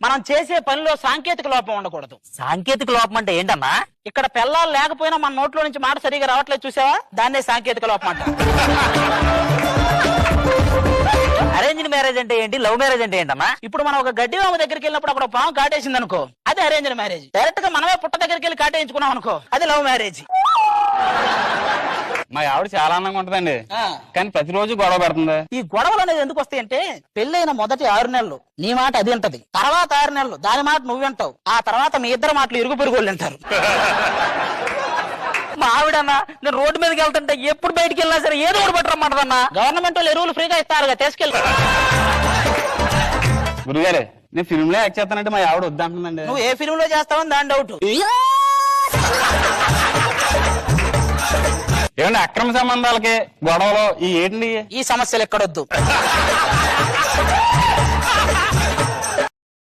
మనం చేసే పనిలో సాంకేతిక లోపం ఉండకూడదు. సాంకేతిక లోపం అంటే ఏంటమ్మా? ఇక్కడ పిల్లలు లేకపోయినా మన నోట్లో నుంచి మాట సరిగా రావట్లేదు చూసావా, దాన్నే సాంకేతిక లోపం అంట. అరేంజ్డ్ మ్యారేజ్ అంటే ఏంటి, లవ్ మ్యారేజ్ అంటే ఏంటమ్మా? ఇప్పుడు మనం ఒక గడ్డి వాము దగ్గరికి వెళ్ళినప్పుడు అక్కడ పాము కాటేసింది అనుకో, అది అరేంజ్డ్ మ్యారేజ్. డైరెక్ట్ గా మనమే పుట్ట దగ్గరికి వెళ్ళి కాటేయించుకున్నాం అనుకో, అది లవ్ మ్యారేజ్. మా ఆవిడ చాలా అందంగా ఉంటదండి, కానీ ప్రతిరోజు గొడవ పెడుతుంది. ఈ గొడవలు అనేది ఎందుకు వస్తాయంటే, పెళ్ళైన మొదటి 6 నెలలు నీ మాట అది వింటది, తర్వాత 6 నెలలు దాని మాట నువ్వు వింటావు, ఆ తర్వాత మీ ఇద్దరు మాటలు ఇరుగు పొరుగు వాళ్ళు వింటారు. మా ఆవిడన్నా నేను రోడ్డు మీదకి వెళ్తుంటే ఎప్పుడు బయటికి వెళ్ళినా సరే ఏదో ఒకటి పట్టరమ్మంటదన్నా. గవర్నమెంట్ వాళ్ళు ఎరువులు ఫ్రీగా ఇస్తారుగా, తీసుకెళ్ళి. గురుగారు, నేను ఫిల్మ్ లో యాక్ట్ చేస్తానంటే మా ఆవిడ వద్దంటుందండి. నువ్వు ఏ ఫిల్మ్ లో చేస్తావని దాని డౌట్. ఏమండి అక్రమ సంబంధాలకి గొడవలు ఈ ఏంటి ఈ సమస్యలు ఎక్కడొద్దు.